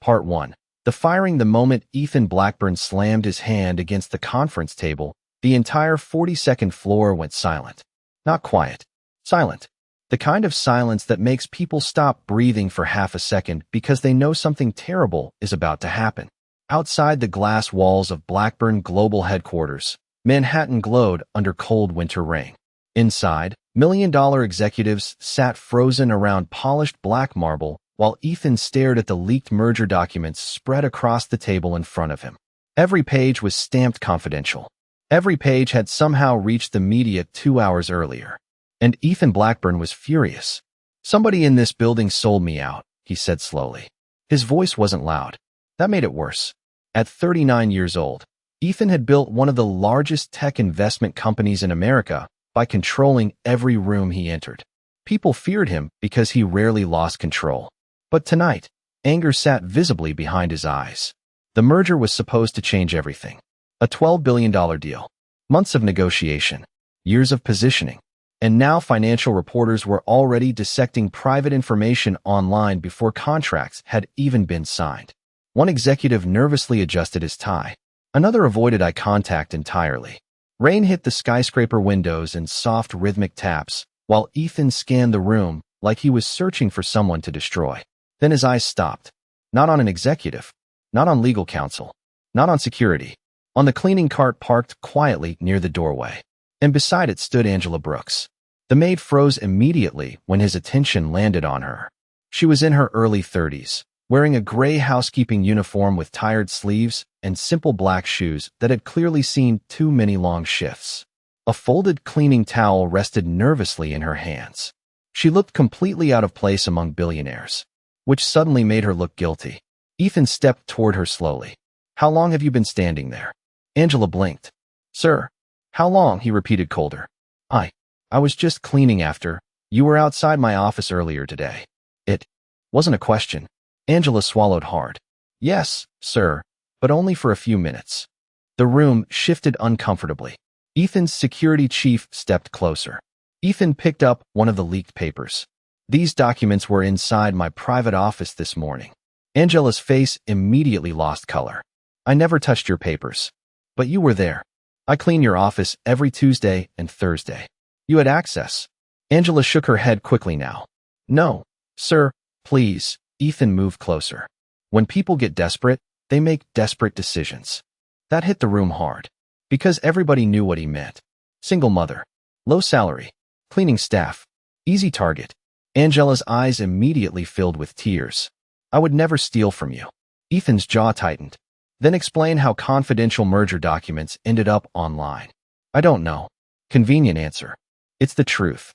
Part 1. The firing. The moment Ethan Blackburn slammed his hand against the conference table, the entire 42nd floor went silent. Not quiet. Silent. The kind of silence that makes people stop breathing for half a second because they know something terrible is about to happen. Outside the glass walls of Blackburn Global Headquarters, Manhattan glowed under cold winter rain. Inside, million-dollar executives sat frozen around polished black marble while Ethan stared at the leaked merger documents spread across the table in front of him. Every page was stamped confidential. Every page had somehow reached the media 2 hours earlier. And Ethan Blackburn was furious. "Somebody in this building sold me out," he said slowly. His voice wasn't loud. That made it worse. At 39 years old, Ethan had built one of the largest tech investment companies in America by controlling every room he entered. People feared him because he rarely lost control. But tonight, anger sat visibly behind his eyes. The merger was supposed to change everything. A $12 billion deal. Months of negotiation. Years of positioning. And now financial reporters were already dissecting private information online before contracts had even been signed. One executive nervously adjusted his tie. Another avoided eye contact entirely. Rain hit the skyscraper windows in soft rhythmic taps, while Ethan scanned the room like he was searching for someone to destroy. Then his eyes stopped. Not on an executive. Not on legal counsel. Not on security. On the cleaning cart parked quietly near the doorway. And beside it stood Angela Brooks. The maid froze immediately when his attention landed on her. She was in her early 30s, wearing a gray housekeeping uniform with tired sleeves and simple black shoes that had clearly seen too many long shifts. A folded cleaning towel rested nervously in her hands. She looked completely out of place among billionaires, which suddenly made her look guilty. Ethan stepped toward her slowly. "How long have you been standing there?" Angela blinked. "Sir." "How long?" he repeated colder. I was just cleaning after. You were outside my office earlier today." It wasn't a question. Angela swallowed hard. "Yes, sir, but only for a few minutes." The room shifted uncomfortably. Ethan's security chief stepped closer. Ethan picked up one of the leaked papers. "These documents were inside my private office this morning." Angela's face immediately lost color. "I never touched your papers. But you were there. I clean your office every Tuesday and Thursday. You had access." Angela shook her head quickly now. "No, sir, please." Ethan moved closer. When people get desperate, they make desperate decisions. That hit the room hard. Because everybody knew what he meant. Single mother. Low salary. Cleaning staff. Easy target. Angela's eyes immediately filled with tears. "I would never steal from you." Ethan's jaw tightened. "Then explain how confidential merger documents ended up online." "I don't know." Convenient answer. "It's the truth."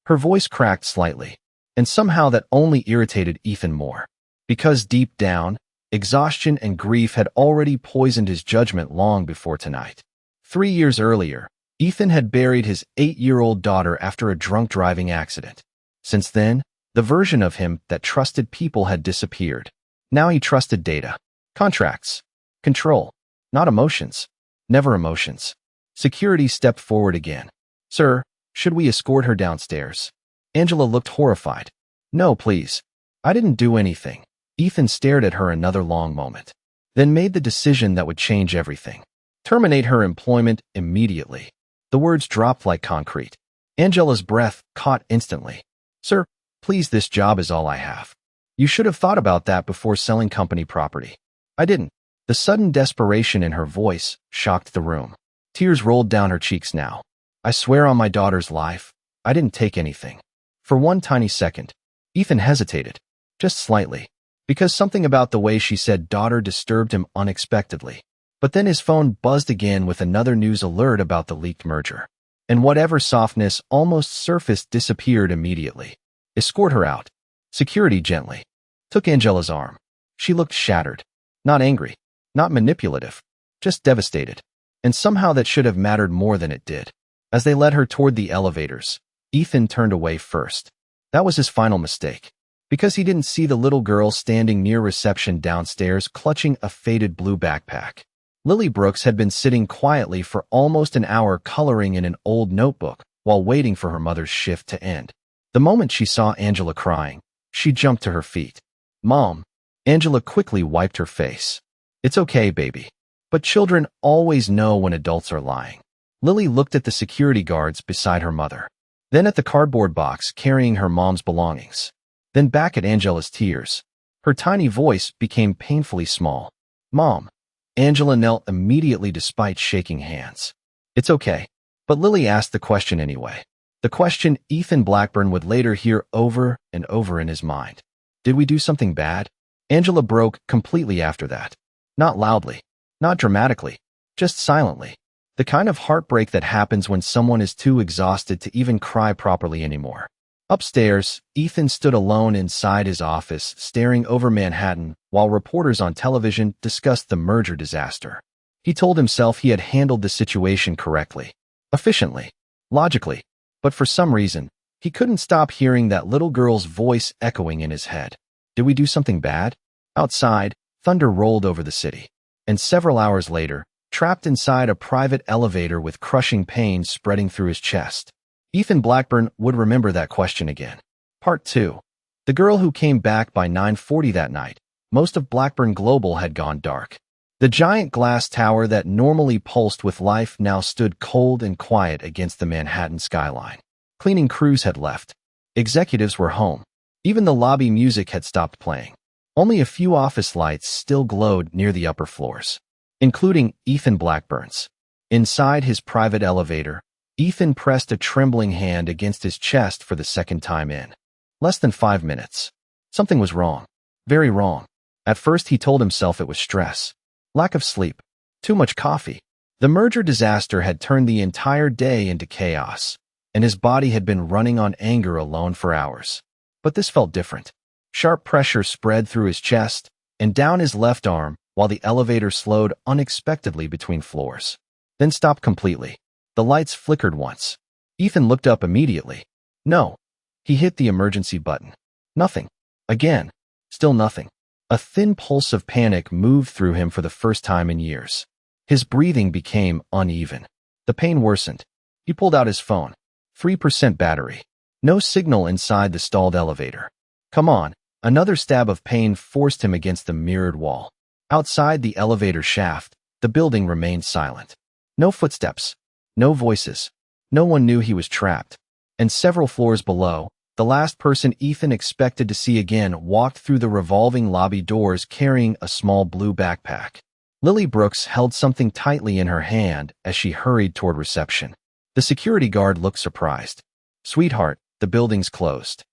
Her voice cracked slightly, and somehow that only irritated Ethan more. Because deep down, exhaustion and grief had already poisoned his judgment long before tonight. 3 years earlier, Ethan had buried his 8-year-old daughter after a drunk driving accident. Since then, the version of him that trusted people had disappeared. Now he trusted data. Contracts. Control. Not emotions. Never emotions. Security stepped forward again. "Sir, should we escort her downstairs?" Angela looked horrified. "No, please. I didn't do anything." Ethan stared at her another long moment, then made the decision that would change everything. Terminate her employment immediately. The words dropped like concrete. Angela's breath caught instantly. "Sir, please, this job is all I have. You should have thought about that before selling company property." "I didn't." The sudden desperation in her voice shocked the room. Tears rolled down her cheeks now. "I swear on my daughter's life, I didn't take anything." For one tiny second, Ethan hesitated, just slightly, because something about the way she said daughter disturbed him unexpectedly. But then his phone buzzed again with another news alert about the leaked merger. And whatever softness almost surfaced disappeared immediately. "Escort her out." Security gently took Angela's arm. She looked shattered. Not angry. Not manipulative. Just devastated. And somehow that should have mattered more than it did. As they led her toward the elevators, Ethan turned away first. That was his final mistake. Because he didn't see the little girl standing near reception downstairs clutching a faded blue backpack. Lily Brooks had been sitting quietly for almost an hour coloring in an old notebook while waiting for her mother's shift to end. The moment she saw Angela crying, she jumped to her feet. "Mom." Angela quickly wiped her face. It's okay, baby. But children always know when adults are lying. Lily looked at the security guards beside her mother, then at the cardboard box carrying her mom's belongings, then back at Angela's tears. Her tiny voice became painfully small. Mom. Angela knelt immediately despite shaking hands. It's okay. But Lily asked the question anyway. The question Ethan Blackburn would later hear over and over in his mind. Did we do something bad? Angela broke completely after that. Not loudly, not dramatically, just silently. The kind of heartbreak that happens when someone is too exhausted to even cry properly anymore. Upstairs, Ethan stood alone inside his office, staring over Manhattan while reporters on television discussed the merger disaster. He told himself he had handled the situation correctly, efficiently, logically, but for some reason, he couldn't stop hearing that little girl's voice echoing in his head. Did we do something bad? Outside, thunder rolled over the city, and several hours later, trapped inside a private elevator with crushing pain spreading through his chest, Ethan Blackburn would remember that question again. Part 2. The girl who came back by 9:40 that night. Most of Blackburn Global had gone dark. The giant glass tower that normally pulsed with life now stood cold and quiet against the Manhattan skyline. Cleaning crews had left. Executives were home. Even the lobby music had stopped playing. Only a few office lights still glowed near the upper floors, including Ethan Blackburn's. Inside his private elevator, Ethan pressed a trembling hand against his chest for the second time in less than 5 minutes. Something was wrong. Very wrong. At first he told himself it was stress, lack of sleep, too much coffee. The merger disaster had turned the entire day into chaos, and his body had been running on anger alone for hours. But this felt different. Sharp pressure spread through his chest and down his left arm while the elevator slowed unexpectedly between floors, then stopped completely. The lights flickered once. Ethan looked up immediately. No. He hit the emergency button. Nothing. Again. Still nothing. A thin pulse of panic moved through him for the first time in years. His breathing became uneven. The pain worsened. He pulled out his phone. 3% battery. No signal inside the stalled elevator. Come on. Another stab of pain forced him against the mirrored wall. Outside the elevator shaft, the building remained silent. No footsteps. No voices. No one knew he was trapped. And several floors below, the last person Ethan expected to see again walked through the revolving lobby doors carrying a small blue backpack. Lily Brooks held something tightly in her hand as she hurried toward reception. The security guard looked surprised. Sweetheart, the building's closed.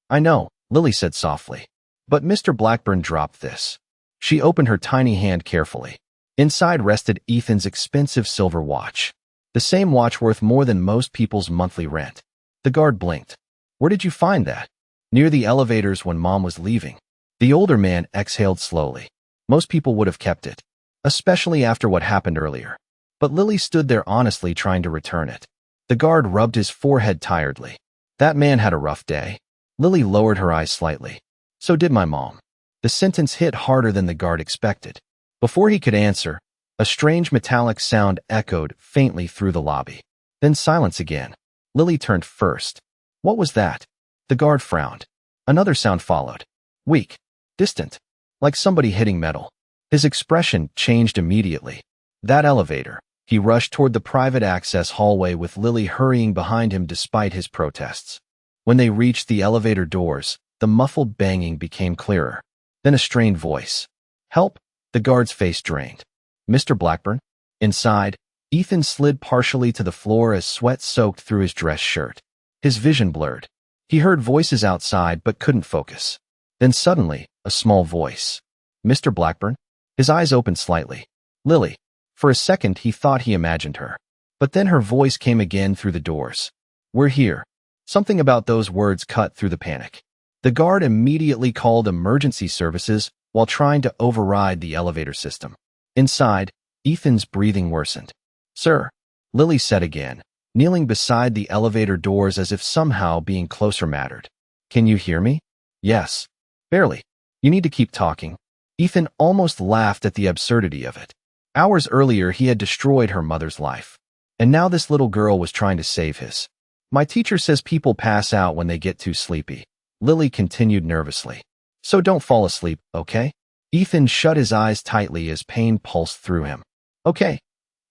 I know, Lily said softly. But Mr. Blackburn dropped this. She opened her tiny hand carefully. Inside rested Ethan's expensive silver watch. The same watch worth more than most people's monthly rent. The guard blinked. Where did you find that? Near the elevators when Mom was leaving. The older man exhaled slowly. Most people would have kept it, especially after what happened earlier. But Lily stood there honestly trying to return it. The guard rubbed his forehead tiredly. That man had a rough day. Lily lowered her eyes slightly. So did my mom. The sentence hit harder than the guard expected. Before he could answer, a strange metallic sound echoed faintly through the lobby. Then silence again. Lily turned first. What was that? The guard frowned. Another sound followed. Weak. Distant. Like somebody hitting metal. His expression changed immediately. That elevator. He rushed toward the private access hallway with Lily hurrying behind him despite his protests. When they reached the elevator doors, the muffled banging became clearer. Then a strained voice. Help! The guard's face drained. Mr. Blackburn? Inside, Ethan slid partially to the floor as sweat soaked through his dress shirt. His vision blurred. He heard voices outside but couldn't focus. Then suddenly, a small voice. Mr. Blackburn? His eyes opened slightly. Lily. For a second he thought he imagined her. But then her voice came again through the doors. We're here. Something about those words cut through the panic. The guard immediately called emergency services while trying to override the elevator system. Inside, Ethan's breathing worsened. Sir, Lily said again, kneeling beside the elevator doors as if somehow being closer mattered. Can you hear me? Yes. Barely. You need to keep talking. Ethan almost laughed at the absurdity of it. Hours earlier he had destroyed her mother's life. And now this little girl was trying to save his. My teacher says people pass out when they get too sleepy. Lily continued nervously. So don't fall asleep, okay? Ethan shut his eyes tightly as pain pulsed through him. Okay.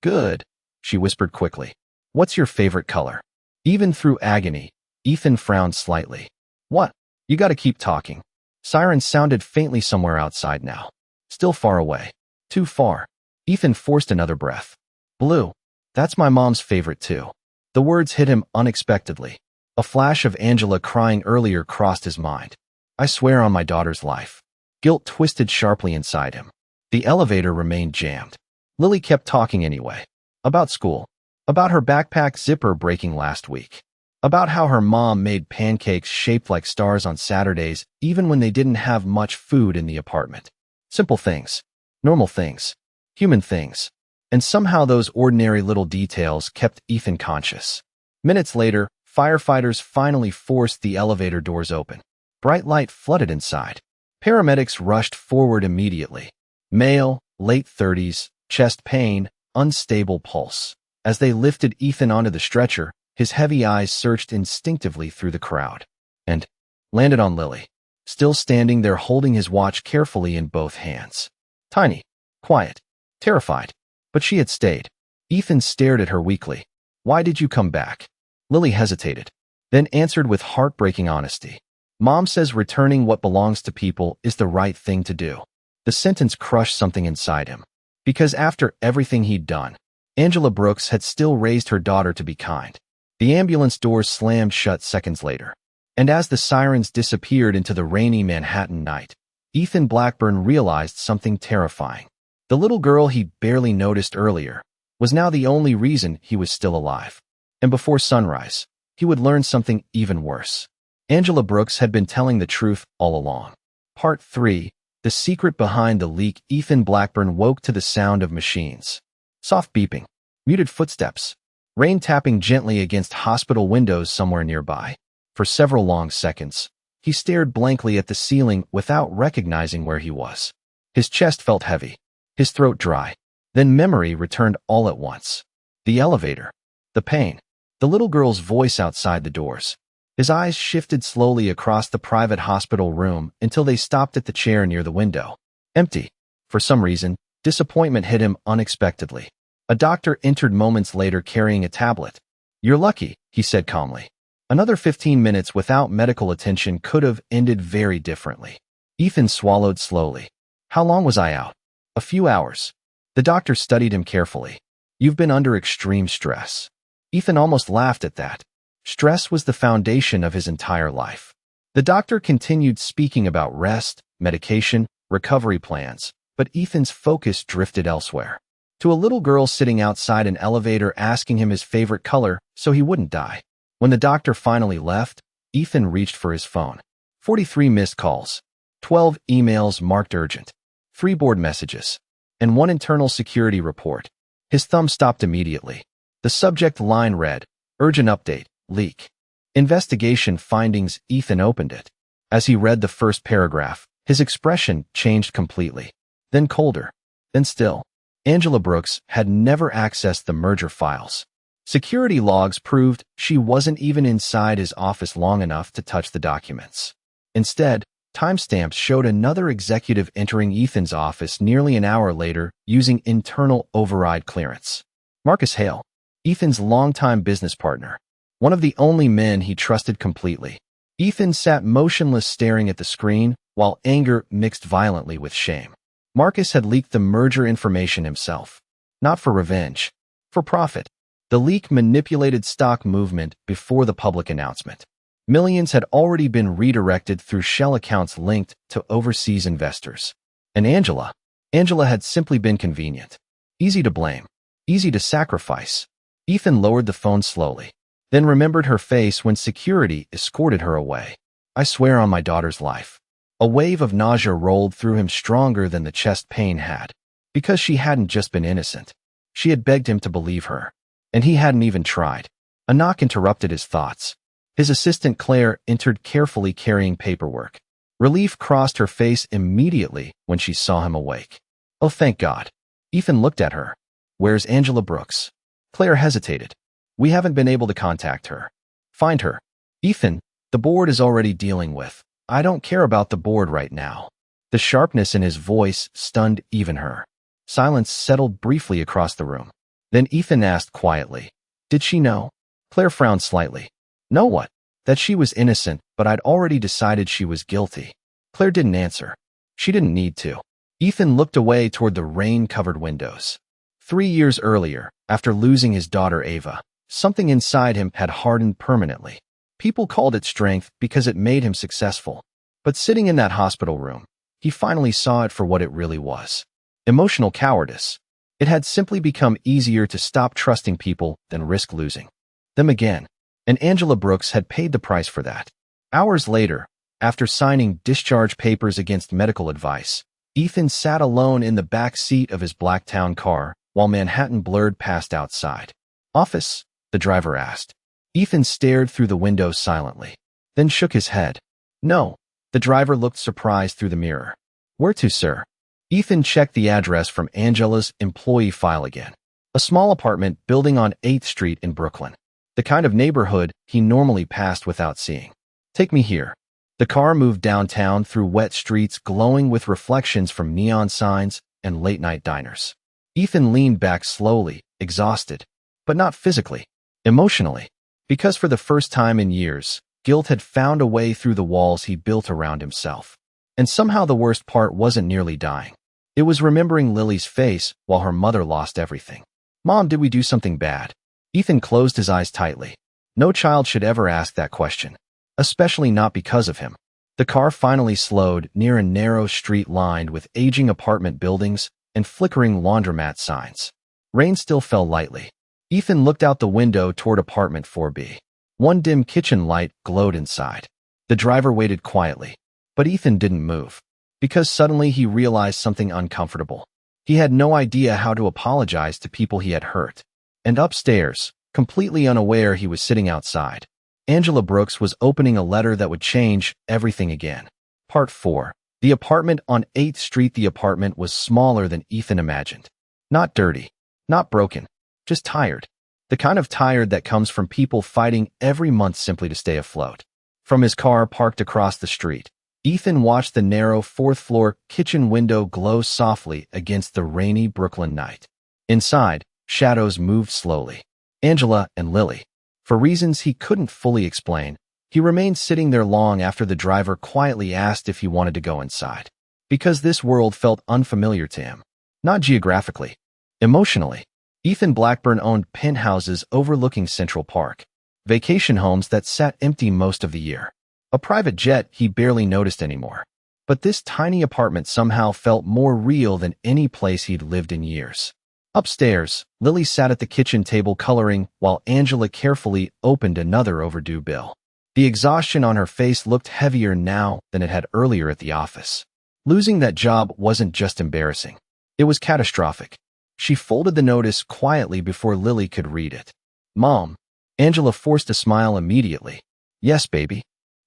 Good, she whispered quickly. What's your favorite color? Even through agony, Ethan frowned slightly. What? You gotta keep talking. Sirens sounded faintly somewhere outside now. Still far away. Too far. Ethan forced another breath. Blue. That's my mom's favorite too. The words hit him unexpectedly. A flash of Angela crying earlier crossed his mind. I swear on my daughter's life. Guilt twisted sharply inside him. The elevator remained jammed. Lily kept talking anyway. About school. About her backpack zipper breaking last week. About how her mom made pancakes shaped like stars on Saturdays even when they didn't have much food in the apartment. Simple things. Normal things. Human things. And somehow those ordinary little details kept Ethan conscious. Minutes later, firefighters finally forced the elevator doors open. Bright light flooded inside. Paramedics rushed forward immediately. Male, late 30s, chest pain, unstable pulse. As they lifted Ethan onto the stretcher, his heavy eyes searched instinctively through the crowd. And landed on Lily, still standing there holding his watch carefully in both hands. Tiny, quiet, terrified. But she had stayed. Ethan stared at her weakly. Why did you come back? Lily hesitated, then answered with heartbreaking honesty. Mom says returning what belongs to people is the right thing to do. The sentence crushed something inside him. Because after everything he'd done, Angela Brooks had still raised her daughter to be kind. The ambulance doors slammed shut seconds later. And as the sirens disappeared into the rainy Manhattan night, Ethan Blackburn realized something terrifying. The little girl he barely noticed earlier was now the only reason he was still alive. And before sunrise, he would learn something even worse. Angela Brooks had been telling the truth all along. Part 3. The secret behind the leak. Ethan Blackburn woke to the sound of machines. Soft beeping. Muted footsteps. Rain tapping gently against hospital windows somewhere nearby. For several long seconds, he stared blankly at the ceiling without recognizing where he was. His chest felt heavy. His throat dry. Then memory returned all at once. The elevator. The pain. The little girl's voice outside the doors. His eyes shifted slowly across the private hospital room until they stopped at the chair near the window. Empty. For some reason, disappointment hit him unexpectedly. A doctor entered moments later carrying a tablet. You're lucky, he said calmly. Another 15 minutes without medical attention could have ended very differently. Ethan swallowed slowly. How long was I out? A few hours. The doctor studied him carefully. You've been under extreme stress. Ethan almost laughed at that. Stress was the foundation of his entire life. The doctor continued speaking about rest, medication, recovery plans, but Ethan's focus drifted elsewhere. To a little girl sitting outside an elevator asking him his favorite color so he wouldn't die. When the doctor finally left, Ethan reached for his phone. 43 missed calls. 12 emails marked urgent. 3 board messages. And 1 internal security report. His thumb stopped immediately. The subject line read, Urgent update, leak. Investigation findings. Ethan opened it. As he read the first paragraph, his expression changed completely. Then colder. Then still. Angela Brooks had never accessed the merger files. Security logs proved she wasn't even inside his office long enough to touch the documents. Instead, timestamps showed another executive entering Ethan's office nearly an hour later using internal override clearance. Marcus Hale, Ethan's longtime business partner. One of the only men he trusted completely. Ethan sat motionless staring at the screen, while anger mixed violently with shame. Marcus had leaked the merger information himself. Not for revenge. For profit. The leak manipulated stock movement before the public announcement. Millions had already been redirected through shell accounts linked to overseas investors. And Angela had simply been convenient. Easy to blame. Easy to sacrifice. Ethan lowered the phone slowly, then remembered her face when security escorted her away. I swear on my daughter's life. A wave of nausea rolled through him stronger than the chest pain had. Because she hadn't just been innocent. She had begged him to believe her. And he hadn't even tried. A knock interrupted his thoughts. His assistant Claire entered carefully carrying paperwork. Relief crossed her face immediately when she saw him awake. Oh, thank God. Ethan looked at her. Where's Angela Brooks? Claire hesitated. We haven't been able to contact her. Find her. Ethan, the board is already dealing with. I don't care about the board right now. The sharpness in his voice stunned even her. Silence settled briefly across the room. Then Ethan asked quietly, "Did she know?" Claire frowned slightly. "Know what?" "That she was innocent, but I'd already decided she was guilty." Claire didn't answer. She didn't need to. Ethan looked away toward the rain-covered windows. 3 years earlier, after losing his daughter Ava, something inside him had hardened permanently. People called it strength because it made him successful. But sitting in that hospital room, he finally saw it for what it really was. Emotional cowardice. It had simply become easier to stop trusting people than risk losing them again. And Angela Brooks had paid the price for that. Hours later, after signing discharge papers against medical advice, Ethan sat alone in the back seat of his black town car while Manhattan blurred past outside. "Office?" the driver asked. Ethan stared through the window silently, then shook his head. "No." The driver looked surprised through the mirror. "Where to, sir?" Ethan checked the address from Angela's employee file again. A small apartment building on 8th Street in Brooklyn. The kind of neighborhood he normally passed without seeing. "Take me here." The car moved downtown through wet streets glowing with reflections from neon signs and late-night diners. Ethan leaned back slowly, exhausted, but not physically, emotionally, because for the first time in years, guilt had found a way through the walls he built around himself. And somehow the worst part wasn't nearly dying. It was remembering Lily's face while her mother lost everything. "Mom, did we do something bad?" Ethan closed his eyes tightly. No child should ever ask that question, especially not because of him. The car finally slowed near a narrow street lined with aging apartment buildings and flickering laundromat signs. Rain still fell lightly. Ethan looked out the window toward apartment 4B. One dim kitchen light glowed inside. The driver waited quietly, but Ethan didn't move, because suddenly he realized something uncomfortable. He had no idea how to apologize to people he had hurt. And upstairs, completely unaware he was sitting outside, Angela Brooks was opening a letter that would change everything again. Part 4. The apartment on 8th Street. The apartment was smaller than Ethan imagined. Not dirty, not broken, just tired. The kind of tired that comes from people fighting every month simply to stay afloat. From his car parked across the street, Ethan watched the narrow 4th-floor kitchen window glow softly against the rainy Brooklyn night. Inside, shadows moved slowly. Angela and Lily. For reasons he couldn't fully explain, he remained sitting there long after the driver quietly asked if he wanted to go inside. Because this world felt unfamiliar to him. Not geographically, emotionally. Ethan Blackburn owned penthouses overlooking Central Park, vacation homes that sat empty most of the year. A private jet he barely noticed anymore. But this tiny apartment somehow felt more real than any place he'd lived in years. Upstairs, Lily sat at the kitchen table coloring while Angela carefully opened another overdue bill. The exhaustion on her face looked heavier now than it had earlier at the office. Losing that job wasn't just embarrassing. It was catastrophic. She folded the notice quietly before Lily could read it. "Mom." Angela forced a smile immediately. "Yes, baby.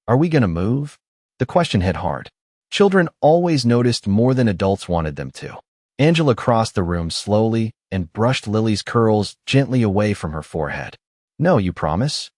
Are we gonna move?" The question hit hard. Children always noticed more than adults wanted them to. Angela crossed the room slowly and brushed Lily's curls gently away from her forehead. "No, you promise?"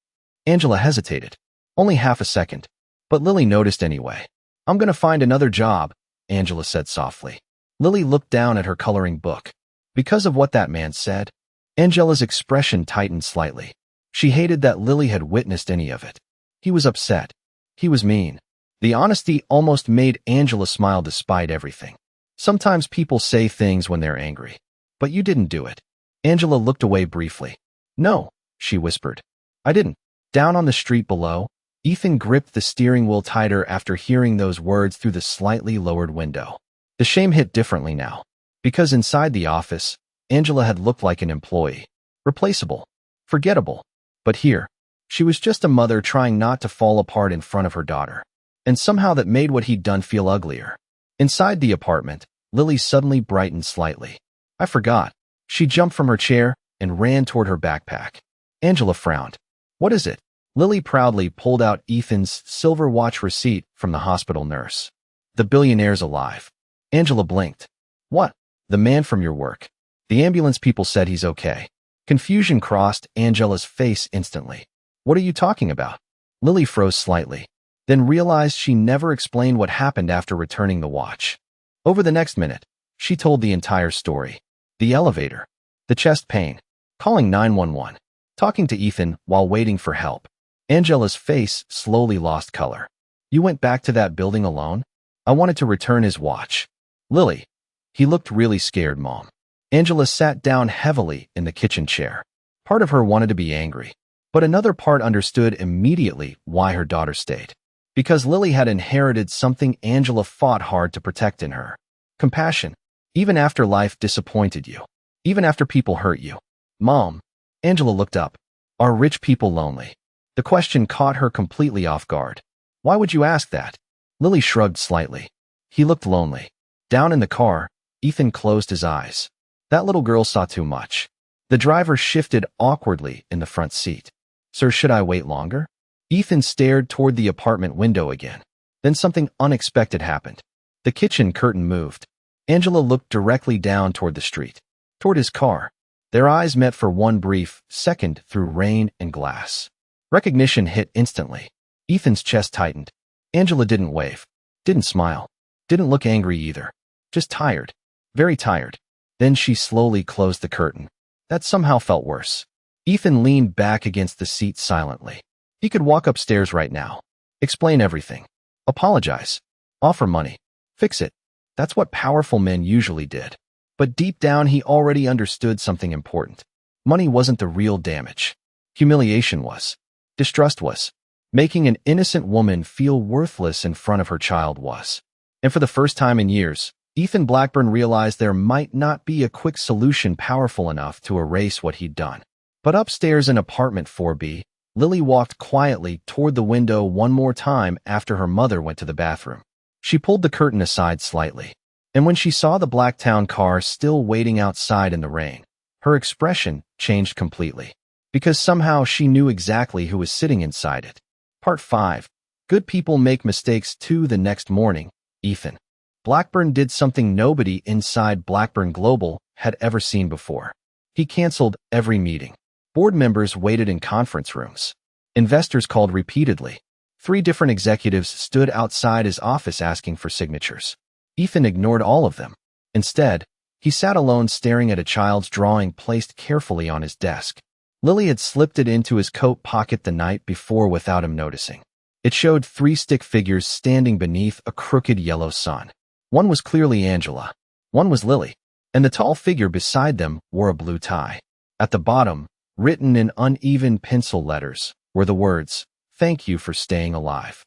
Angela hesitated. Only half a second. But Lily noticed anyway. "I'm gonna find another job," Angela said softly. Lily looked down at her coloring book. Because of what that man said, Angela's expression tightened slightly. She hated that Lily had witnessed any of it. He was upset. He was mean. The honesty almost made Angela smile despite everything. Sometimes people say things when they're angry. But you didn't do it. Angela looked away briefly. "No," she whispered. "I didn't." Down on the street below, Ethan gripped the steering wheel tighter after hearing those words through the slightly lowered window. The shame hit differently now. Because inside the office, Angela had looked like an employee. Replaceable. Forgettable. But here, she was just a mother trying not to fall apart in front of her daughter. And somehow that made what he'd done feel uglier. Inside the apartment, Lily suddenly brightened slightly. "I forgot." She jumped from her chair and ran toward her backpack. Angela frowned. "What is it?" Lily proudly pulled out Ethan's silver watch receipt from the hospital nurse. "The billionaire's alive." Angela blinked. "What?" "The man from your work. The ambulance people said he's okay." Confusion crossed Angela's face instantly. "What are you talking about?" Lily froze slightly. then realized she never explained what happened after returning the watch. Over the next minute, she told the entire story. The elevator, the chest pain, calling 911, talking to Ethan while waiting for help. Angela's face slowly lost color. You went back to that building alone? I wanted to return his watch. Lily. He looked really scared, Mom. Angela sat down heavily in the kitchen chair. Part of her wanted to be angry, but another part understood immediately why her daughter stayed. Because Lily had inherited something Angela fought hard to protect in her. Compassion, even after life disappointed you, even after people hurt you. Mom. Angela looked up. Are rich people lonely? The question caught her completely off guard. Why would you ask that? Lily shrugged slightly. He looked lonely. Down in the car, Ethan closed his eyes. That little girl saw too much. The driver shifted awkwardly in the front seat. Sir, should I wait longer? Ethan stared toward the apartment window again. Then something unexpected happened. The kitchen curtain moved. Angela looked directly down toward the street, toward his car. Their eyes met for one brief second through rain and glass. Recognition hit instantly. Ethan's chest tightened. Angela didn't wave, didn't smile, didn't look angry either. Just tired. Very tired. Then she slowly closed the curtain. That somehow felt worse. Ethan leaned back against the seat silently. He could walk upstairs right now. Explain everything. Apologize. Offer money. Fix it. That's what powerful men usually did. But deep down he already understood something important. Money wasn't the real damage. Humiliation was. Distrust was. Making an innocent woman feel worthless in front of her child was. And for the first time in years, Ethan Blackburn realized there might not be a quick solution powerful enough to erase what he'd done. But upstairs in apartment 4B, Lily walked quietly toward the window one more time after her mother went to the bathroom. She pulled the curtain aside slightly, and when she saw the Blacktown car still waiting outside in the rain, her expression changed completely, because somehow she knew exactly who was sitting inside it. Part 5. Good people make mistakes too. The next morning, Ethan Blackburn did something nobody inside Blackburn Global had ever seen before. He canceled every meeting. Board members waited in conference rooms. Investors called repeatedly. 3 different executives stood outside his office asking for signatures. Ethan ignored all of them. Instead, he sat alone staring at a child's drawing placed carefully on his desk. Lily had slipped it into his coat pocket the night before without him noticing. It showed 3 stick figures standing beneath a crooked yellow sun. One was clearly Angela. One was Lily. And the tall figure beside them wore a blue tie. At the bottom, written in uneven pencil letters, were the words, "Thank you for staying alive."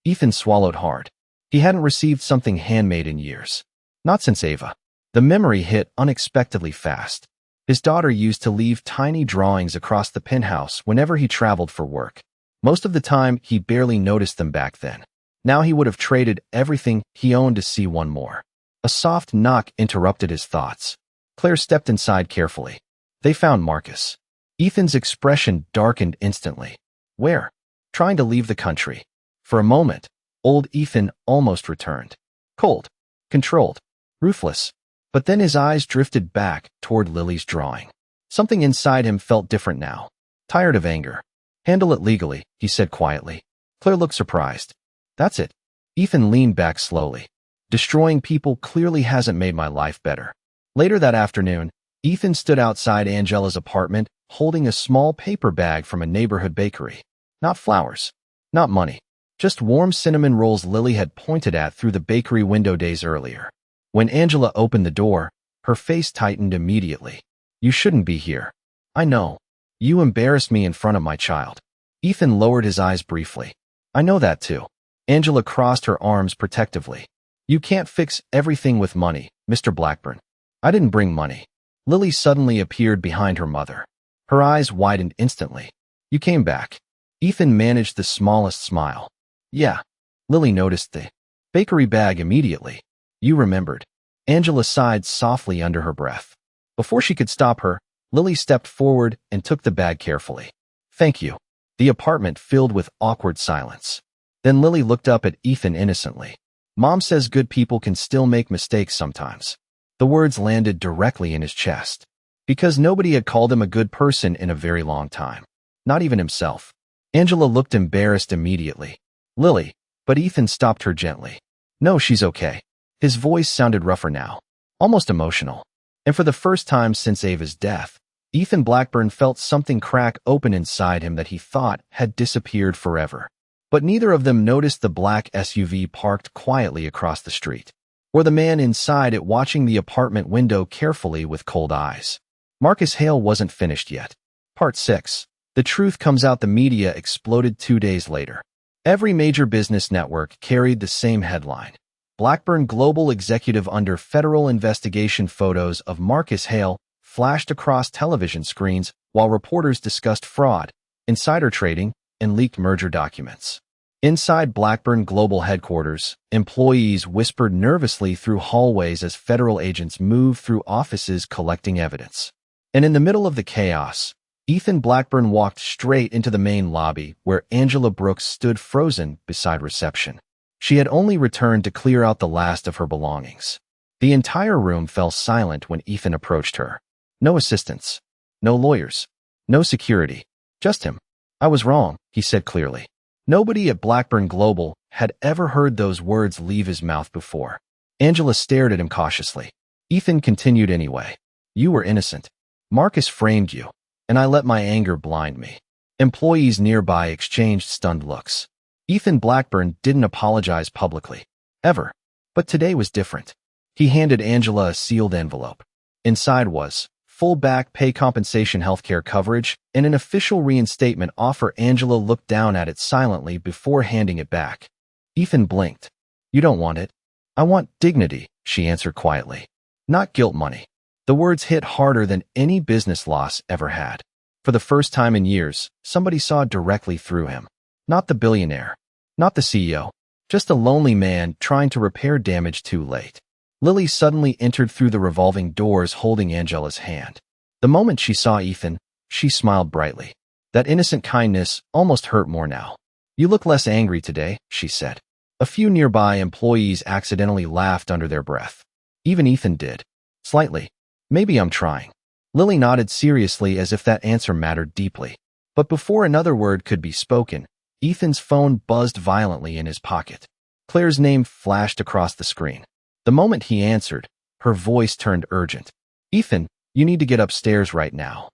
Ethan swallowed hard. He hadn't received something handmade in years. Not since Ava. The memory hit unexpectedly fast. His daughter used to leave tiny drawings across the penthouse whenever he traveled for work. Most of the time, he barely noticed them back then. Now he would have traded everything he owned to see one more. A soft knock interrupted his thoughts. Claire stepped inside carefully. They found Marcus. Ethan's expression darkened instantly. Where? Trying to leave the country. For a moment, old Ethan almost returned. Cold, controlled, ruthless. But then his eyes drifted back toward Lily's drawing. Something inside him felt different now. Tired of anger. Handle it legally, he said quietly. Claire looked surprised. That's it. Ethan leaned back slowly. Destroying people clearly hasn't made my life better. Later that afternoon, Ethan stood outside Angela's apartment, holding a small paper bag from a neighborhood bakery. Not flowers. Not money. Just warm cinnamon rolls Lily had pointed at through the bakery window days earlier. When Angela opened the door, her face tightened immediately. You shouldn't be here. I know. You embarrassed me in front of my child. Ethan lowered his eyes briefly. I know that too. Angela crossed her arms protectively. You can't fix everything with money, Mr. Blackburn. I didn't bring money. Lily suddenly appeared behind her mother. Her eyes widened instantly. You came back. Ethan managed the smallest smile. Yeah. Lily noticed the bakery bag immediately. You remembered. Angela sighed softly under her breath. Before she could stop her, Lily stepped forward and took the bag carefully. Thank you. The apartment filled with awkward silence. Then Lily looked up at Ethan innocently. Mom says good people can still make mistakes sometimes. The words landed directly in his chest. Because nobody had called him a good person in a very long time. Not even himself. Angela looked embarrassed immediately. Lily, But Ethan stopped her gently. No, she's okay. His voice sounded rougher now, almost emotional. And for the first time since Ava's death, Ethan Blackburn felt something crack open inside him that he thought had disappeared forever. But neither of them noticed the black SUV parked quietly across the street, or the man inside it watching the apartment window carefully with cold eyes. Marcus Hale wasn't finished yet. Part 6. The truth comes out. The media exploded 2 days later. Every major business network carried the same headline. Blackburn Global Executive under federal investigation. Photos of Marcus Hale flashed across television screens while reporters discussed fraud, insider trading, and leaked merger documents. Inside Blackburn Global headquarters, employees whispered nervously through hallways as federal agents moved through offices collecting evidence. And in the middle of the chaos, Ethan Blackburn walked straight into the main lobby where Angela Brooks stood frozen beside reception. She had only returned to clear out the last of her belongings. The entire room fell silent when Ethan approached her. No assistants, no lawyers, no security, just him. I was wrong, he said clearly. Nobody at Blackburn Global had ever heard those words leave his mouth before. Angela stared at him cautiously. Ethan continued anyway. You were innocent. Marcus framed you, and I let my anger blind me. Employees nearby exchanged stunned looks. Ethan Blackburn didn't apologize publicly, ever. But today was different. He handed Angela a sealed envelope. Inside was full back pay compensation, healthcare coverage, and an official reinstatement offer. Angela looked down at it silently before handing it back. Ethan blinked. You don't want it. I want dignity, she answered quietly. Not guilt money. The words hit harder than any business loss ever had. For the first time in years, somebody saw directly through him. Not the billionaire. Not the CEO. Just a lonely man trying to repair damage too late. Lily suddenly entered through the revolving doors holding Angela's hand. The moment she saw Ethan, she smiled brightly. That innocent kindness almost hurt more now. You look less angry today, she said. A few nearby employees accidentally laughed under their breath. Even Ethan did. Slightly. Maybe I'm trying. Lily nodded seriously as if that answer mattered deeply. But before another word could be spoken, Ethan's phone buzzed violently in his pocket. Claire's name flashed across the screen. The moment he answered, her voice turned urgent. Ethan, you need to get upstairs right now.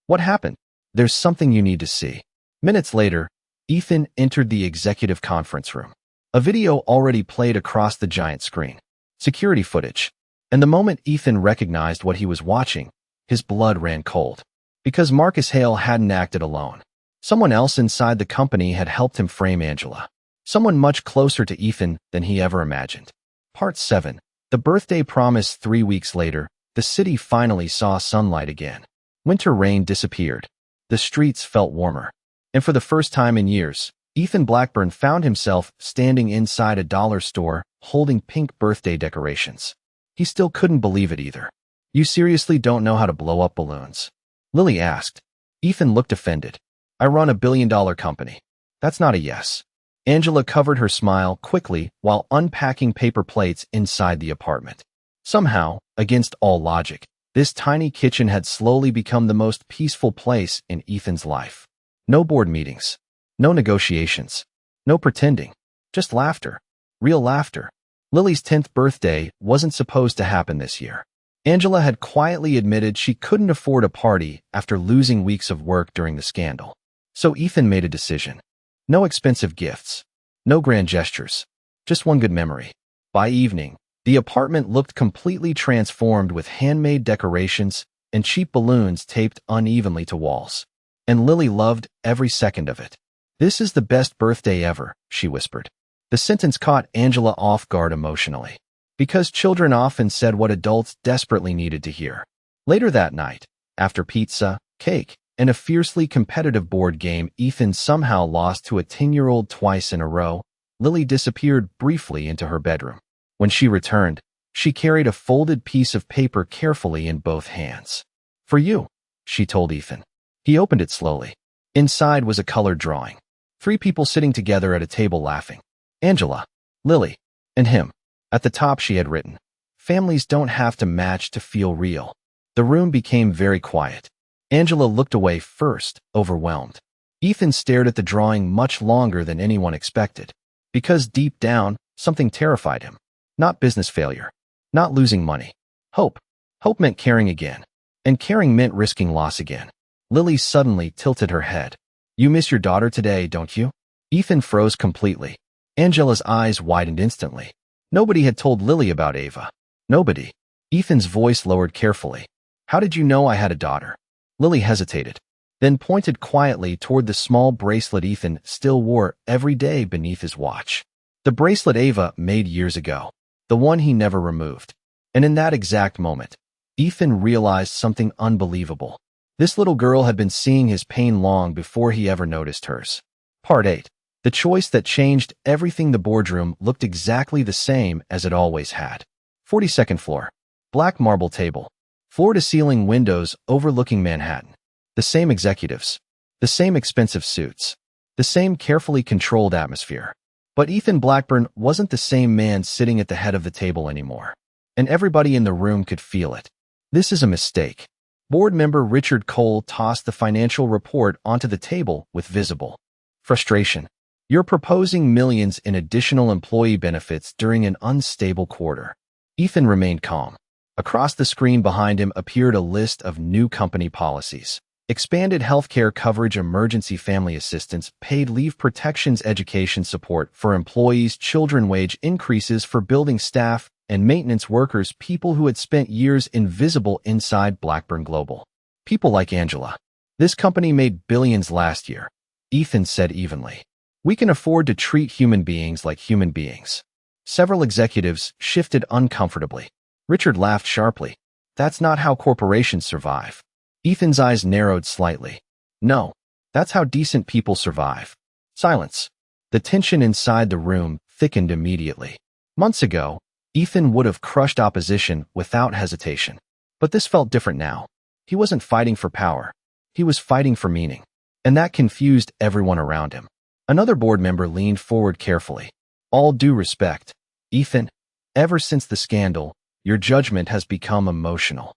What happened? There's something you need to see. Minutes later, Ethan entered the executive conference room. A video already played across the giant screen. Security footage. And the moment Ethan recognized what he was watching, his blood ran cold. Because Marcus Hale hadn't acted alone. Someone else inside the company had helped him frame Angela. Someone much closer to Ethan than he ever imagined. Part 7. The birthday promise. 3 weeks later, the city finally saw sunlight again. Winter rain disappeared. The streets felt warmer. And for the first time in years, Ethan Blackburn found himself standing inside a dollar store, holding pink birthday decorations. He still couldn't believe it either. You seriously don't know how to blow up balloons? Lily asked. Ethan looked offended. I run a billion-dollar company. That's not a yes. Angela covered her smile quickly while unpacking paper plates inside the apartment. Somehow, against all logic, this tiny kitchen had slowly become the most peaceful place in Ethan's life. No board meetings. No negotiations. No pretending. Just laughter. Real laughter. Lily's 10th birthday wasn't supposed to happen this year. Angela had quietly admitted she couldn't afford a party after losing weeks of work during the scandal. So Ethan made a decision. No expensive gifts. No grand gestures. Just one good memory. By evening, the apartment looked completely transformed with handmade decorations and cheap balloons taped unevenly to walls. And Lily loved every second of it. This is the best birthday ever, she whispered. The sentence caught Angela off guard emotionally. Because children often said what adults desperately needed to hear. Later that night, after pizza, cake, and a fiercely competitive board game Ethan somehow lost to a 10-year-old twice in a row, Lily disappeared briefly into her bedroom. When she returned, she carried a folded piece of paper carefully in both hands. For you, she told Ethan. He opened it slowly. Inside was a colored drawing. 3 people sitting together at a table laughing. Angela, Lily, and him. At the top she had written, "Families don't have to match to feel real." The room became very quiet. Angela looked away first, overwhelmed. Ethan stared at the drawing much longer than anyone expected. Because deep down, something terrified him. Not business failure. Not losing money. Hope. Hope meant caring again. And caring meant risking loss again. Lily suddenly tilted her head. You miss your daughter today, don't you? Ethan froze completely. Angela's eyes widened instantly. Nobody had told Lily about Ava. Nobody. Ethan's voice lowered carefully. How did you know I had a daughter? Lily hesitated, then pointed quietly toward the small bracelet Ethan still wore every day beneath his watch. The bracelet Ava made years ago. The one he never removed. And in that exact moment, Ethan realized something unbelievable. This little girl had been seeing his pain long before he ever noticed hers. Part 8. The choice that changed everything. The boardroom looked exactly the same as it always had. 42nd floor. Black marble table. Floor-to-ceiling windows overlooking Manhattan. The same executives. The same expensive suits. The same carefully controlled atmosphere. But Ethan Blackburn wasn't the same man sitting at the head of the table anymore. And everybody in the room could feel it. This is a mistake. Board member Richard Cole tossed the financial report onto the table with visible frustration. You're proposing millions in additional employee benefits during an unstable quarter. Ethan remained calm. Across the screen behind him appeared a list of new company policies. Expanded healthcare coverage, emergency family assistance, paid leave protections, education support for employees, children, wage increases for building staff and maintenance workers, people who had spent years invisible inside Blackburn Global. People like Angela. This company made billions last year, Ethan said evenly. We can afford to treat human beings like human beings. Several executives shifted uncomfortably. Richard laughed sharply. That's not how corporations survive. Ethan's eyes narrowed slightly. No, that's how decent people survive. Silence. The tension inside the room thickened immediately. Months ago, Ethan would have crushed opposition without hesitation. But this felt different now. He wasn't fighting for power. He was fighting for meaning. And that confused everyone around him. Another board member leaned forward carefully. All due respect, Ethan, ever since the scandal, your judgment has become emotional.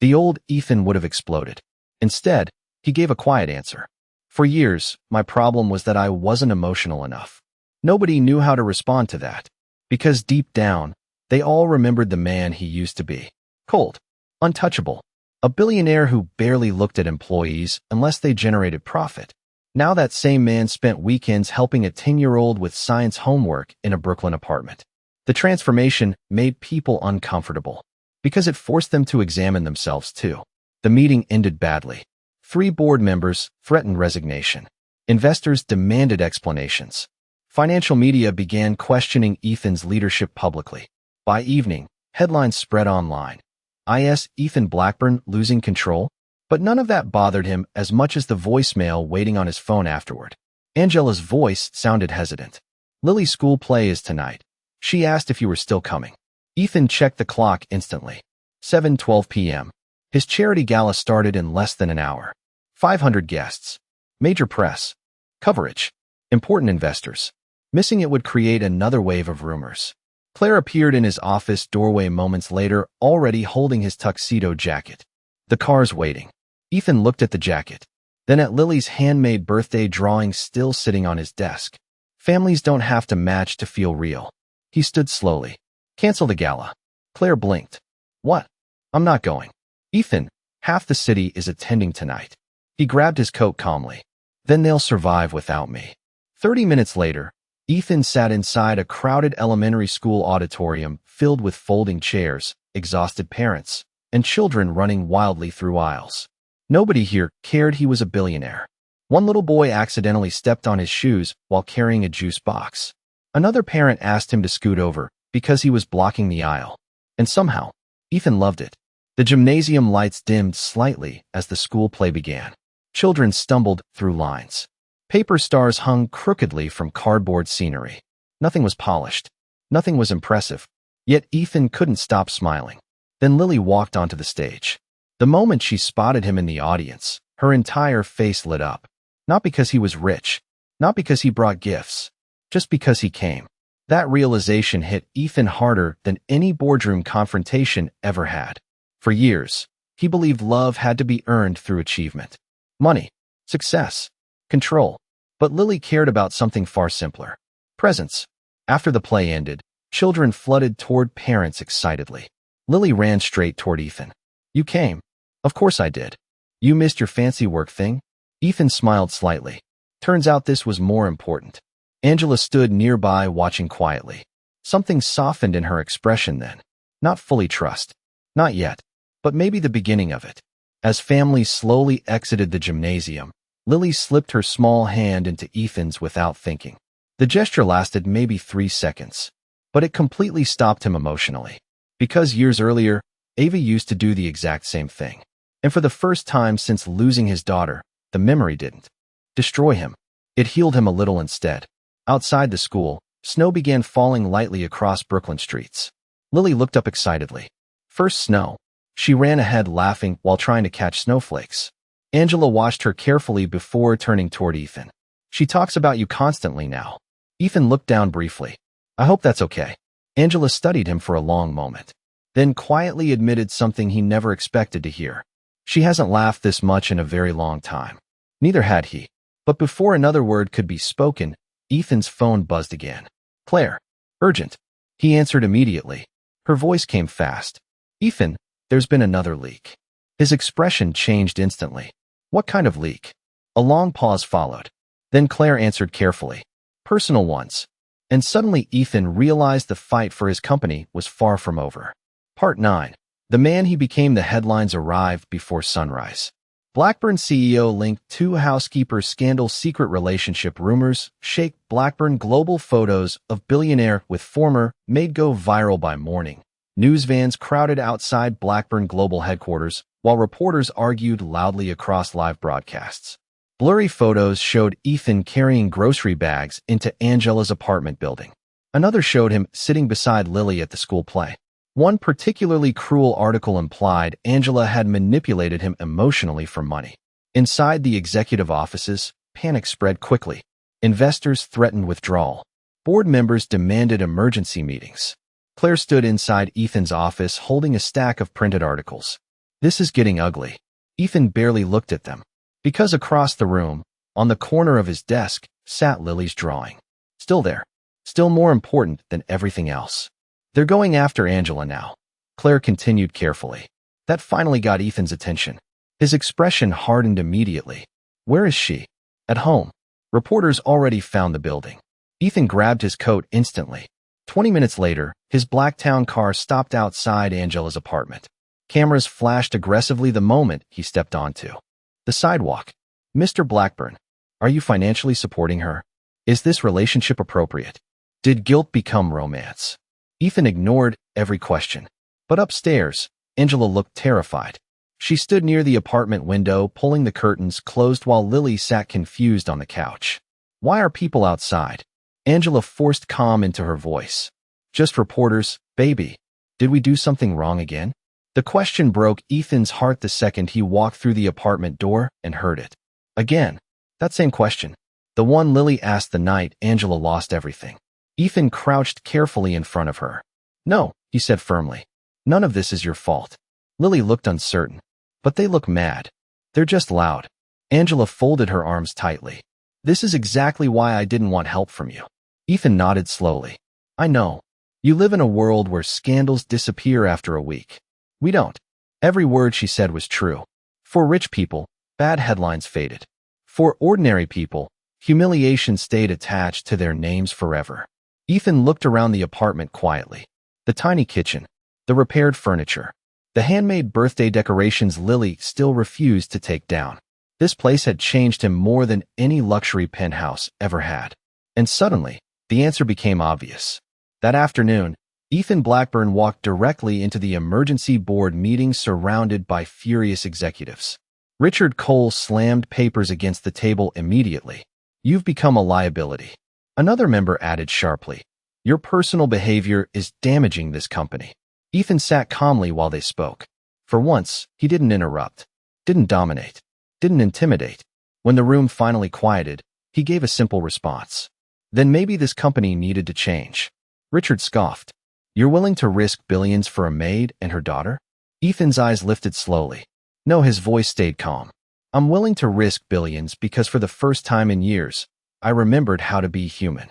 The old Ethan would have exploded. Instead, he gave a quiet answer. For years, my problem was that I wasn't emotional enough. Nobody knew how to respond to that. Because deep down, they all remembered the man he used to be. Cold. Untouchable. A billionaire who barely looked at employees unless they generated profit. Now that same man spent weekends helping a 10-year-old with science homework in a Brooklyn apartment. The transformation made people uncomfortable because it forced them to examine themselves too. The meeting ended badly. 3 board members threatened resignation. Investors demanded explanations. Financial media began questioning Ethan's leadership publicly. By evening, headlines spread online. Ethan Blackburn losing control? But none of that bothered him as much as the voicemail waiting on his phone afterward. Angela's voice sounded hesitant. Lily's school play is tonight. She asked if you were still coming. Ethan checked the clock instantly. 7:12 p.m. His charity gala started in less than an hour. 500 guests. Major press. Coverage. Important investors. Missing it would create another wave of rumors. Claire appeared in his office doorway moments later, already holding his tuxedo jacket. The car's waiting. Ethan looked at the jacket, then at Lily's handmade birthday drawing still sitting on his desk. Families don't have to match to feel real. He stood slowly. Cancel the gala. Claire blinked. What? I'm not going. Ethan, half the city is attending tonight. He grabbed his coat calmly. Then they'll survive without me. 30 minutes later, Ethan sat inside a crowded elementary school auditorium filled with folding chairs, exhausted parents, and children running wildly through aisles. Nobody here cared he was a billionaire. One little boy accidentally stepped on his shoes while carrying a juice box. Another parent asked him to scoot over because he was blocking the aisle. And somehow, Ethan loved it. The gymnasium lights dimmed slightly as the school play began. Children stumbled through lines. Paper stars hung crookedly from cardboard scenery. Nothing was polished. Nothing was impressive. Yet Ethan couldn't stop smiling. Then Lily walked onto the stage. The moment she spotted him in the audience, her entire face lit up. Not because he was rich. Not because he brought gifts. Just because he came. That realization hit Ethan harder than any boardroom confrontation ever had. For years, he believed love had to be earned through achievement. Money. Success. Control. But Lily cared about something far simpler. Presence. After the play ended, children flooded toward parents excitedly. Lily ran straight toward Ethan. You came. Of course I did. You missed your fancy work thing? Ethan smiled slightly. Turns out this was more important. Angela stood nearby watching quietly. Something softened in her expression then. Not fully trust. Not yet. But maybe the beginning of it. As families slowly exited the gymnasium, Lily slipped her small hand into Ethan's without thinking. The gesture lasted maybe 3 seconds. But it completely stopped him emotionally. Because years earlier, Ava used to do the exact same thing. And for the first time since losing his daughter, the memory didn't destroy him. It healed him a little instead. Outside the school, snow began falling lightly across Brooklyn streets. Lily looked up excitedly. First snow. She ran ahead laughing while trying to catch snowflakes. Angela watched her carefully before turning toward Ethan. She talks about you constantly now. Ethan looked down briefly. I hope that's okay. Angela studied him for a long moment, then quietly admitted something he never expected to hear. She hasn't laughed this much in a very long time. Neither had he. But before another word could be spoken, Ethan's phone buzzed again. Claire. Urgent. He answered immediately. Her voice came fast. Ethan, there's been another leak. His expression changed instantly. What kind of leak? A long pause followed. Then Claire answered carefully. Personal ones. And suddenly Ethan realized the fight for his company was far from over. Part 9. The man he became. The headlines arrived before sunrise. Blackburn CEO linked to housekeeper scandal. Secret relationship rumors shake Blackburn. Global photos of Billionaire with former Maid go viral by morning. News vans crowded outside Blackburn Global headquarters, while reporters argued loudly across live broadcasts. Blurry photos showed Ethan carrying grocery bags into Angela's apartment building. Another showed him sitting beside Lily at the school play. One particularly cruel article implied Angela had manipulated him emotionally for money. Inside the executive offices, panic spread quickly. Investors threatened withdrawal. Board members demanded emergency meetings. Claire stood inside Ethan's office holding a stack of printed articles. This is getting ugly. Ethan barely looked at them. Because across the room, on the corner of his desk, sat Lily's drawing. Still there. Still more important than everything else. They're going after Angela now. Claire continued carefully. That finally got Ethan's attention. His expression hardened immediately. Where is she? At home. Reporters already found the building. Ethan grabbed his coat instantly. 20 minutes later, his black town car stopped outside Angela's apartment. Cameras flashed aggressively the moment he stepped onto the sidewalk. Mr. Blackburn, are you financially supporting her? Is this relationship appropriate? Did guilt become romance? Ethan ignored every question. But upstairs, Angela looked terrified. She stood near the apartment window, pulling the curtains closed while Lily sat confused on the couch. Why are people outside? Angela forced calm into her voice. Just reporters, baby. Did we do something wrong again? The question broke Ethan's heart the second he walked through the apartment door and heard it. Again. That same question. The one Lily asked the night Angela lost everything. Ethan crouched carefully in front of her. No, he said firmly. None of this is your fault. Lily looked uncertain. But they look mad. They're just loud. Angela folded her arms tightly. This is exactly why I didn't want help from you. Ethan nodded slowly. I know. You live in a world where scandals disappear after a week. We don't. Every word she said was true. For rich people, bad headlines faded. For ordinary people, humiliation stayed attached to their names forever. Ethan looked around the apartment quietly. The tiny kitchen, the repaired furniture, the handmade birthday decorations Lily still refused to take down. This place had changed him more than any luxury penthouse ever had. And suddenly, the answer became obvious. That afternoon, Ethan Blackburn walked directly into the emergency board meeting surrounded by furious executives. Richard Cole slammed papers against the table immediately. You've become a liability. Another member added sharply. Your personal behavior is damaging this company. Ethan sat calmly while they spoke. For once, he didn't interrupt, didn't dominate, didn't intimidate. When the room finally quieted, he gave a simple response. Then maybe this company needed to change. Richard scoffed. You're willing to risk billions for a maid and her daughter? Ethan's eyes lifted slowly. No, his voice stayed calm. I'm willing to risk billions because for the first time in years, I remembered how to be human.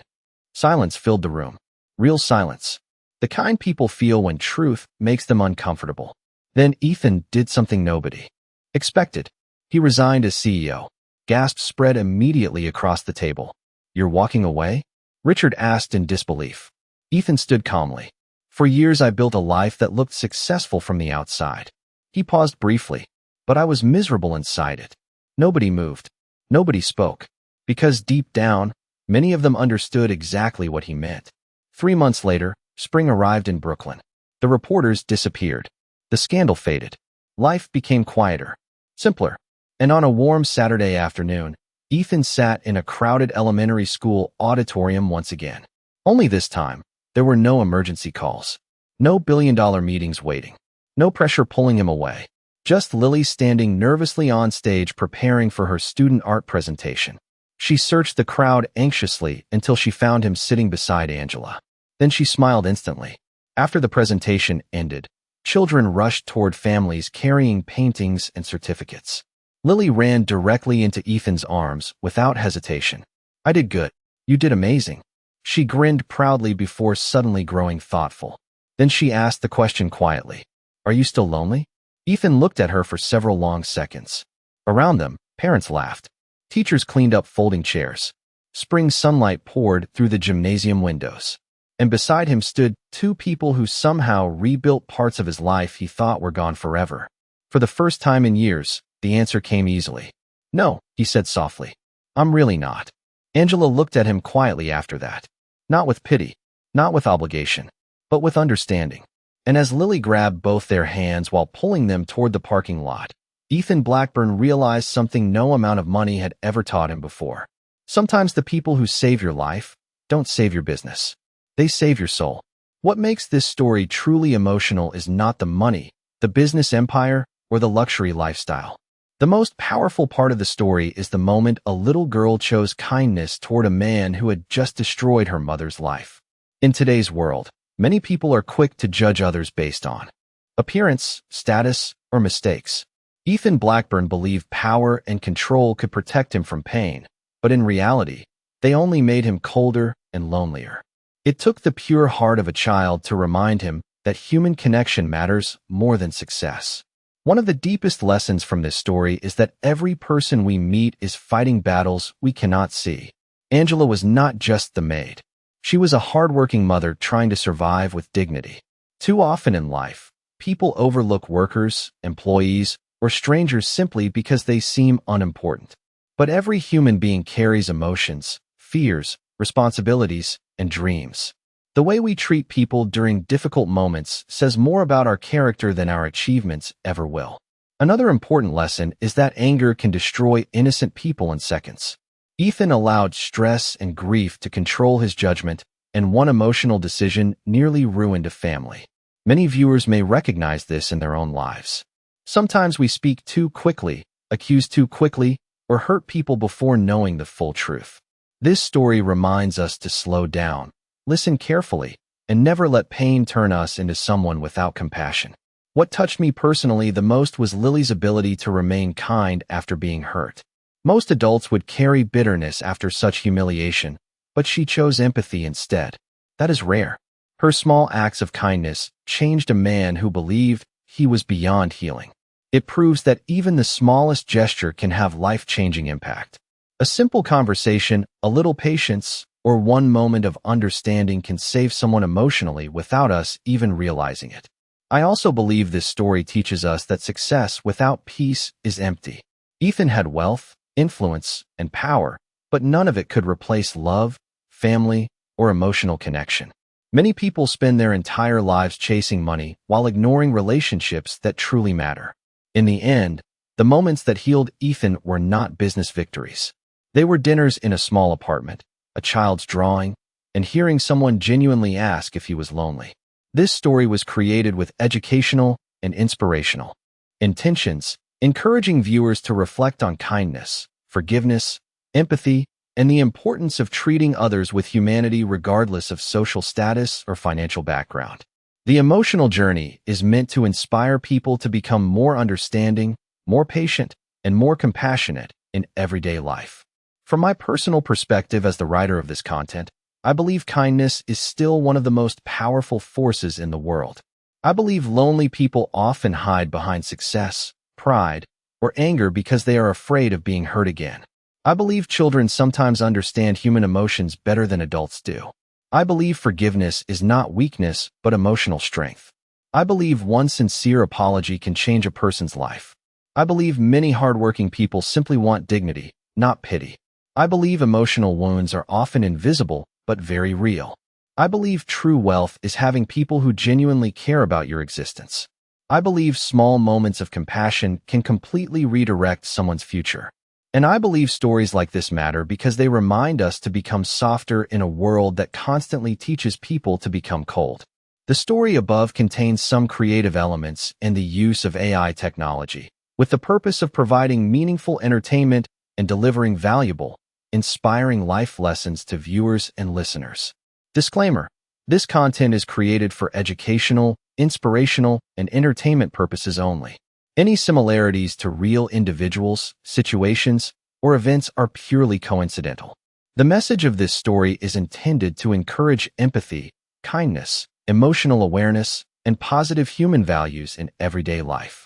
Silence filled the room. Real silence. The kind people feel when truth makes them uncomfortable. Then Ethan did something nobody expected. He resigned as CEO. Gasps spread immediately across the table. "You're walking away?" Richard asked in disbelief. Ethan stood calmly. "For years I built a life that looked successful from the outside." He paused briefly. "But I was miserable inside it." Nobody moved. Nobody spoke. Because deep down, many of them understood exactly what he meant. 3 months later, spring arrived in Brooklyn. The reporters disappeared. The scandal faded. Life became quieter, simpler. And on a warm Saturday afternoon, Ethan sat in a crowded elementary school auditorium once again. Only this time, there were no emergency calls. No billion-dollar meetings waiting. No pressure pulling him away. Just Lily standing nervously on stage preparing for her student art presentation. She searched the crowd anxiously until she found him sitting beside Angela. Then she smiled instantly. After the presentation ended, children rushed toward families carrying paintings and certificates. Lily ran directly into Ethan's arms without hesitation. "I did good. You did amazing." She grinned proudly before suddenly growing thoughtful. Then she asked the question quietly. "Are you still lonely?" Ethan looked at her for several long seconds. Around them, parents laughed. Teachers cleaned up folding chairs. Spring sunlight poured through the gymnasium windows. And beside him stood two people who somehow rebuilt parts of his life he thought were gone forever. For the first time in years, the answer came easily. "No," he said softly. "I'm really not." Angela looked at him quietly after that. Not with pity, not with obligation, but with understanding. And as Lily grabbed both their hands while pulling them toward the parking lot, Ethan Blackburn realized something no amount of money had ever taught him before. Sometimes the people who save your life don't save your business. They save your soul. What makes this story truly emotional is not the money, the business empire, or the luxury lifestyle. The most powerful part of the story is the moment a little girl chose kindness toward a man who had just destroyed her mother's life. In today's world, many people are quick to judge others based on appearance, status, or mistakes. Ethan Blackburn believed power and control could protect him from pain, but in reality, they only made him colder and lonelier. It took the pure heart of a child to remind him that human connection matters more than success. One of the deepest lessons from this story is that every person we meet is fighting battles we cannot see. Angela was not just the maid. She was a hardworking mother trying to survive with dignity. Too often in life, people overlook workers, employees, or strangers simply because they seem unimportant. But every human being carries emotions, fears, responsibilities, and dreams. The way we treat people during difficult moments says more about our character than our achievements ever will. Another important lesson is that anger can destroy innocent people in seconds. Ethan allowed stress and grief to control his judgment, and one emotional decision nearly ruined a family. Many viewers may recognize this in their own lives. Sometimes we speak too quickly, accuse too quickly, or hurt people before knowing the full truth. This story reminds us to slow down, listen carefully, and never let pain turn us into someone without compassion. What touched me personally the most was Lily's ability to remain kind after being hurt. Most adults would carry bitterness after such humiliation, but she chose empathy instead. That is rare. Her small acts of kindness changed a man who believed he was beyond healing. It proves that even the smallest gesture can have life-changing impact. A simple conversation, a little patience, or one moment of understanding can save someone emotionally without us even realizing it. I also believe this story teaches us that success without peace is empty. Ethan had wealth, influence, and power, but none of it could replace love, family, or emotional connection. Many people spend their entire lives chasing money while ignoring relationships that truly matter. In the end, the moments that healed Ethan were not business victories. They were dinners in a small apartment, a child's drawing, and hearing someone genuinely ask if he was lonely. This story was created with educational and inspirational intentions, encouraging viewers to reflect on kindness, forgiveness, empathy, and the importance of treating others with humanity regardless of social status or financial background. The emotional journey is meant to inspire people to become more understanding, more patient, and more compassionate in everyday life. From my personal perspective as the writer of this content, I believe kindness is still one of the most powerful forces in the world. I believe lonely people often hide behind success, pride, or anger because they are afraid of being hurt again. I believe children sometimes understand human emotions better than adults do. I believe forgiveness is not weakness, but emotional strength. I believe one sincere apology can change a person's life. I believe many hardworking people simply want dignity, not pity. I believe emotional wounds are often invisible, but very real. I believe true wealth is having people who genuinely care about your existence. I believe small moments of compassion can completely redirect someone's future. And I believe stories like this matter because they remind us to become softer in a world that constantly teaches people to become cold. The story above contains some creative elements and the use of AI technology, with the purpose of providing meaningful entertainment and delivering valuable, inspiring life lessons to viewers and listeners. Disclaimer: this content is created for educational, inspirational, and entertainment purposes only. Any similarities to real individuals, situations, or events are purely coincidental. The message of this story is intended to encourage empathy, kindness, emotional awareness, and positive human values in everyday life.